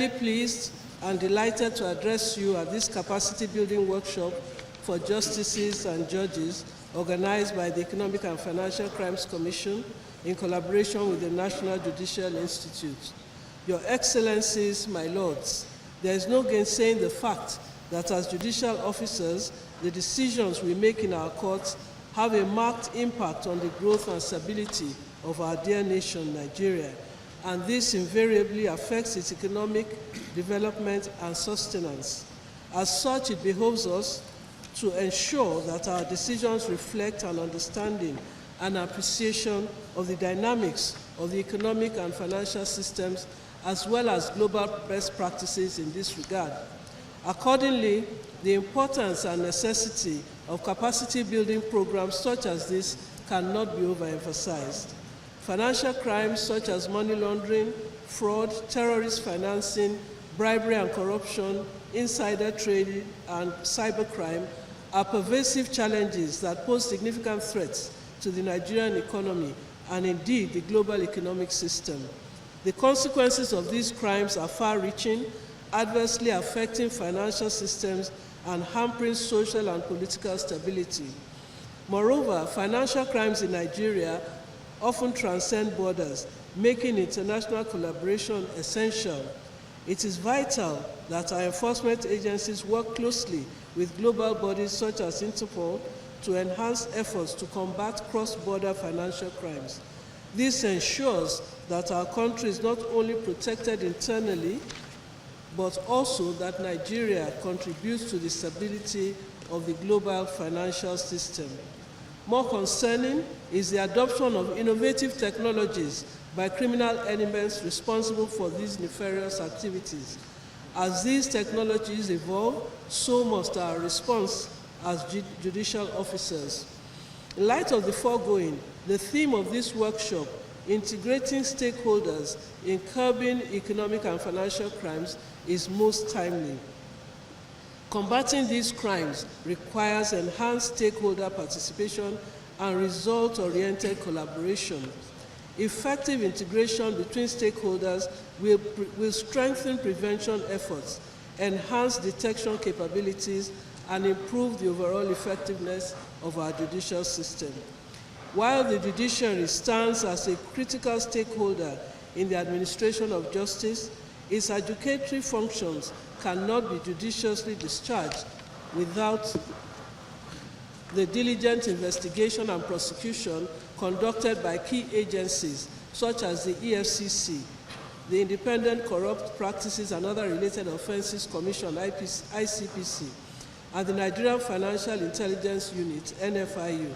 Pleased and delighted to address you at this capacity building workshop for justices and judges organized by the Economic and Financial Crimes Commission in collaboration with the National Judicial Institute. Your Excellencies, my lords, there is no gainsaying the fact that as judicial officers, the decisions we make in our courts have a marked impact on the growth and stability of our dear nation, Nigeria, and this invariably affects its economic development and sustenance. As such, it behoves us to ensure that our decisions reflect an understanding and appreciation of the dynamics of the economic and financial systems, as well as global best practices in this regard. Accordingly, the importance and necessity of capacity building programs such as this cannot be overemphasized. Financial crimes such as money laundering, fraud, terrorist financing, bribery and corruption, insider trading, and cybercrime are pervasive challenges that pose significant threats to the Nigerian economy and indeed the global economic system. The consequences of these crimes are far-reaching, adversely affecting financial systems and hampering social and political stability. Moreover, financial crimes in Nigeria often transcend borders, making international collaboration essential. It is vital that our enforcement agencies work closely with global bodies such as Interpol to enhance efforts to combat cross-border financial crimes. This ensures that our country is not only protected internally, but also that Nigeria contributes to the stability of the global financial system. More concerning is the adoption of innovative technologies by criminal elements responsible for these nefarious activities. As these technologies evolve, so must our response as judicial officers. In light of the foregoing, the theme of this workshop, integrating stakeholders in curbing economic and financial crimes, is most timely. Combating these crimes requires enhanced stakeholder participation and result-oriented collaboration. Effective integration between stakeholders will strengthen prevention efforts, enhance detection capabilities, and improve the overall effectiveness of our judicial system. While the judiciary stands as a critical stakeholder in the administration of justice, its adjudicatory functions cannot be judiciously discharged without the diligent investigation and prosecution conducted by key agencies such as the EFCC, the Independent Corrupt Practices and Other Related Offenses Commission, ICPC, and the Nigerian Financial Intelligence Unit, NFIU.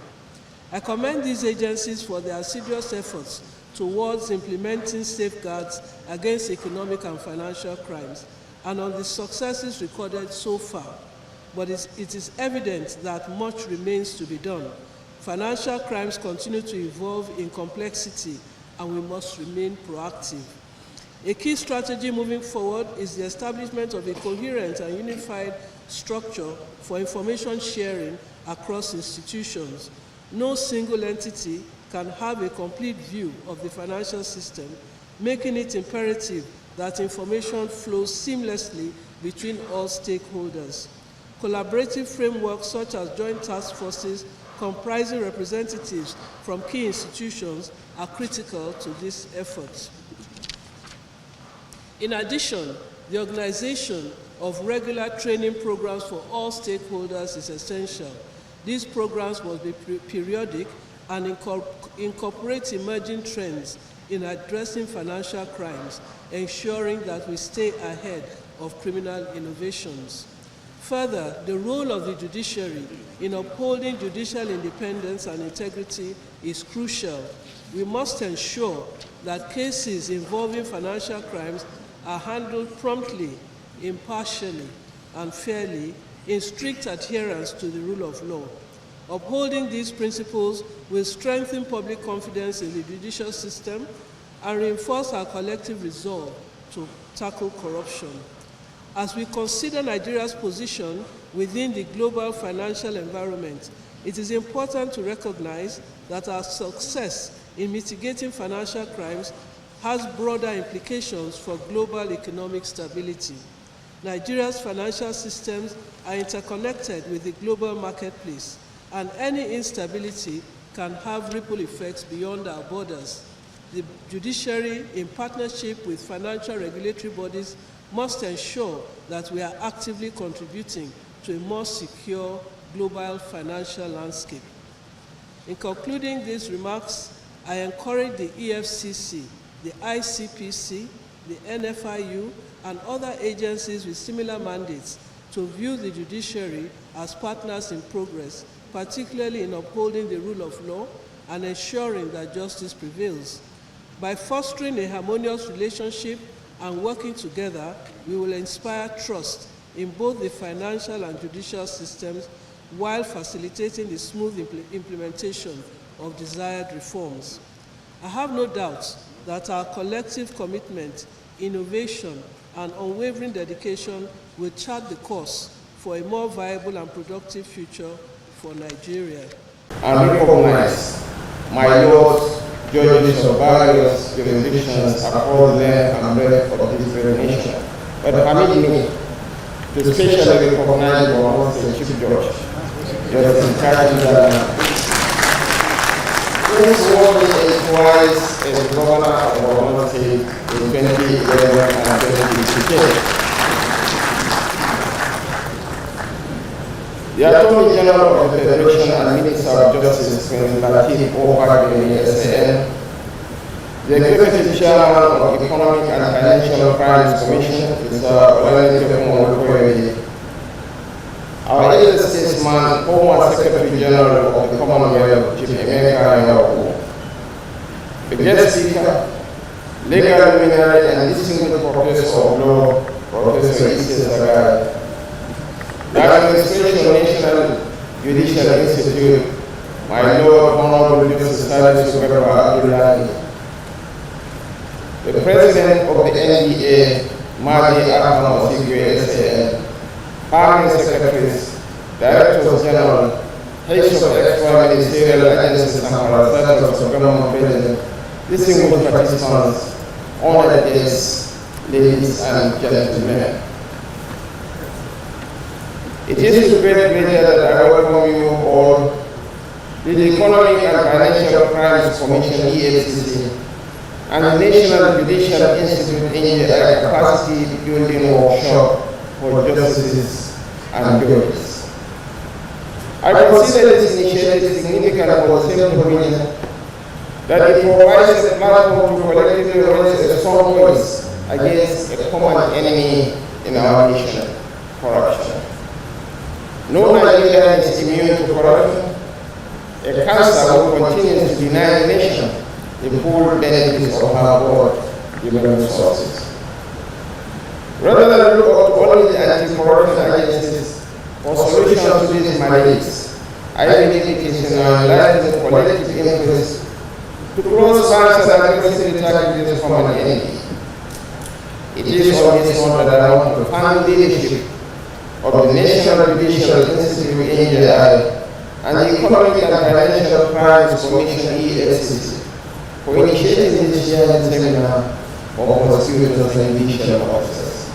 I commend these agencies for their assiduous efforts towards implementing safeguards against economic and financial crimes, and on the successes recorded so far. But it is evident that much remains to be done. Financial crimes continue to evolve in complexity, and we must remain proactive. A key strategy moving forward is the establishment of a coherent and unified structure for information sharing across institutions. No single entity can have a complete view of the financial system, making it imperative that information flows seamlessly between all stakeholders. Collaborative frameworks such as joint task forces comprising representatives from key institutions are critical to this effort. In addition, the organization of regular training programs for all stakeholders is essential. These programs must be periodic and incorporate emerging trends in addressing financial crimes, ensuring that we stay ahead of criminal innovations. Further, the role of the judiciary in upholding judicial independence and integrity is crucial. We must ensure that cases involving financial crimes are handled promptly, impartially, and fairly in strict adherence to the rule of law. Upholding these principles will strengthen public confidence in the judicial system and reinforce our collective resolve to tackle corruption. As we consider Nigeria's position within the global financial environment, it is important to recognize that our success in mitigating financial crimes has broader implications for global economic stability. Nigeria's financial systems are interconnected with the global marketplace, and any instability can have ripple effects beyond our borders. The judiciary, in partnership with financial regulatory bodies, must ensure that we are actively contributing to a more secure global financial landscape. In concluding these remarks, I encourage the EFCC, the ICPC, the NFIU, and other agencies with similar mandates to view the judiciary as partners in progress, particularly in upholding the rule of law and ensuring that justice prevails. By fostering a harmonious relationship and working together, we will inspire trust in both the financial and judicial systems while facilitating the smooth implementation of desired reforms. I have no doubt that our collective commitment, innovation, and unwavering dedication will chart the course for a more viable and productive future for Nigeria. And recognize my lords, judges of various jurisdictions across the length and breadth of this great nation. But permit me to specially recognize our most Chief Judge, Justice Kajin. This was twice as governor of our state in 2011 and 2015. The Attorney General of the Federation and Minister of Justice, Latif Obademi, SAN, the Executive Chairman of the Economic and Financial Crimes Commission, Mr. Olanike, our elder statesman, former Secretary General of the Commonwealth, Chief Emeka Nyawu, the guest speaker, legal luminary and distinguished professor of law, Professor Ise Sagai, the Administration National Judicial Institute, my Lord Honorable Justice Abdullahi, the President of the NBA, Mahdi Ahmad Osigwe, SAN, Permanent Secretaries, Directors General, Heads of Extra Ministerial Agencies and Parastatals of Government President, distinguished participants, honored guests, ladies and gentlemen. It is with great pleasure that I welcome you all to the Economic and Financial Crimes Commission, EFCC, and the National Judicial Institute NJI Capacity Building Workshop for Justices and Judges. I consider this initiative significant for the simple reason that it provides a platform to collectively raise a strong voice against a common enemy in our nation, corruption. No Nigerian is immune to corruption. A cancer will continue to deny the nation the full benefits of our God-given resources. Rather than look at only the anti-corruption agencies for solutions to these mandates, I believe it is in our enlightened collective interest to close banks and aggressively tackle this common enemy. It is on this note that I want to thank the leadership of the National Judicial Institute NJI and the Economic and Financial Crimes Commission EFCC for initiating this year's seminar for prosecutors and judicial officers.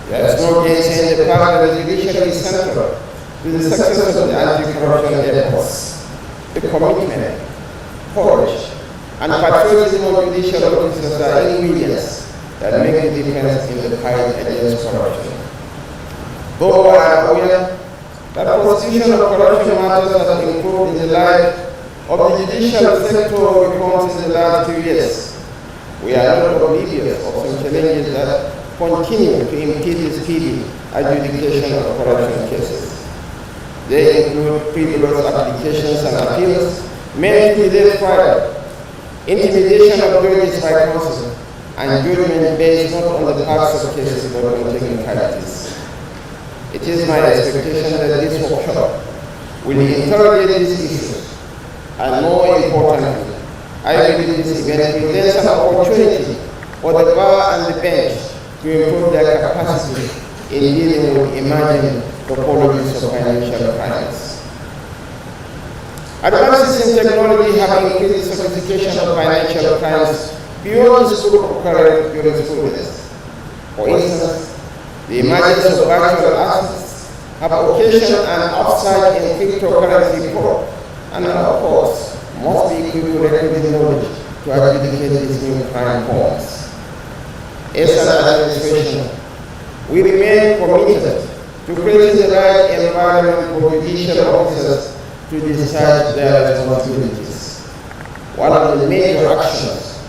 There is no gainsaying the fact that the judiciary is central to the success of the anti-corruption efforts. The commitment, courage, and patriotism of judicial officers are ingredients that make a difference in the fight against corruption. Though I am aware that prosecution of corruption matters has improved in the life of the judicial sector reforms in the last 2 years, we are not oblivious of some challenges that continue to impede the speedy adjudication of corruption cases. They include frivolous applications and appeals made to the trial, intimidation of judges by counsel, and judgment based not on the facts of cases but on technicalities. It is my expectation that this workshop will interrogate these issues, and more importantly, I believe this event presents an opportunity for the bar and the bench to improve their capacity in dealing with emerging topologies of financial crimes. Advances in technology have increased the sophistication of financial crimes beyond the scope of current jurisprudence. For instance, the emergence of virtual assets have occasioned an upside in cryptocurrency fraud, and of course, must be equipped with requisite knowledge to adjudicate these new crime forms. As an administration, we remain committed to creating the right environment for judicial officers to discharge their responsibilities. One of the major actions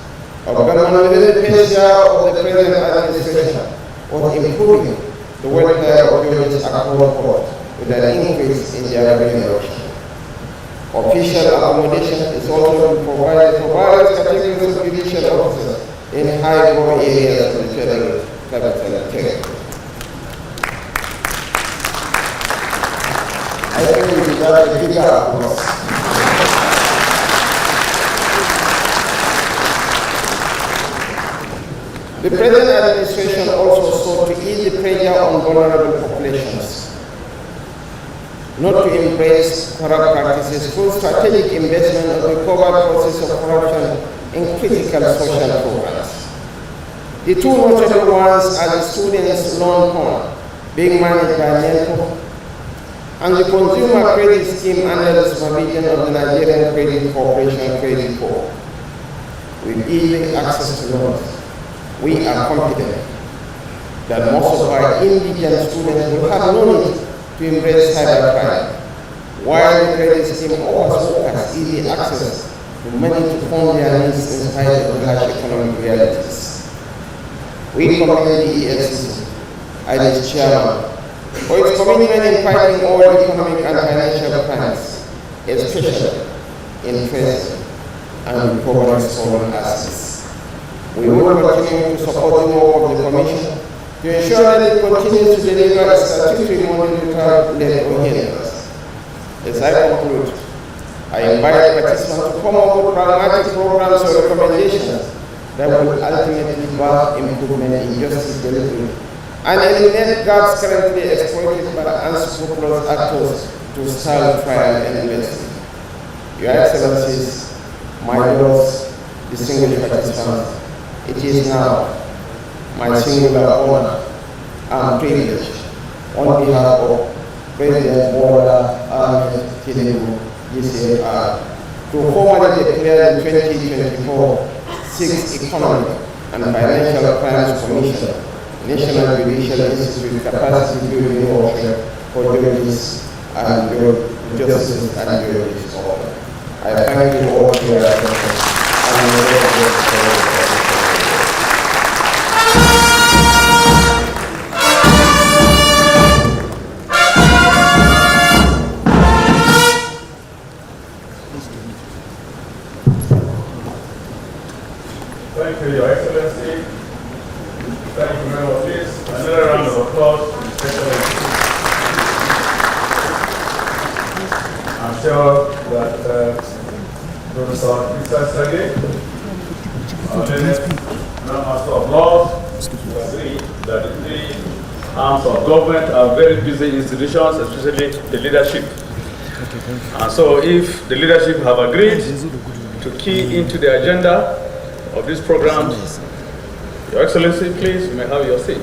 of government within the past year of the present administration was improving the welfare of judges across the board with an increase in their remuneration. Official accommodation is also provided for various categories of judicial officers in high-growth areas of the federal capital territory. I think we deserve a bigger applause. The present administration also sought to ease the pressure on vulnerable populations, not to embrace corrupt practices through strategic investment of the covert process of corruption in critical social programs. The two notable ones are the students' loan fund being managed by NELCO and the consumer credit scheme under the supervision of the Nigerian Credit Corporation Credit Corp. With easy access to loans, we are confident that most of our indigent students will have no need to embrace cybercrime, while the credit scheme offers workers easy access to money to fund their needs in spite of the harsh economic realities. We commend the EFCC and its chairman for its commitment in fighting all economic and financial crimes, especially in tracing and recovering stolen assets. We will continue to support the work of the Commission to ensure that it continues to deliver a statutory monitor-led coherence. As I conclude, I invite participants to come up with pragmatic programs or recommendations that will ultimately birth improvement in justice delivery and eliminate gaps currently exploited by unscrupulous actors to style trial and investigate. Your Excellencies, my lords, distinguished participants, it is now my singular honor and privilege on behalf of President Bola Tinubu, GCFR, to formally declare the 2024 Sixth Economic and Financial Crimes Commission National Judicial Institute Capacity Building Workshop for Judges and Justices and Judges. I thank you all for your attention. Thank you, Your Excellency. Thank you very much. Please, another round of applause. I'm sure that Professor Mr. Sergey, Master of Laws, will agree that the three arms of government are very busy institutions, especially the leadership. And so if the leadership have agreed to key into the agenda of this program, Your Excellency, please, you may have your seat.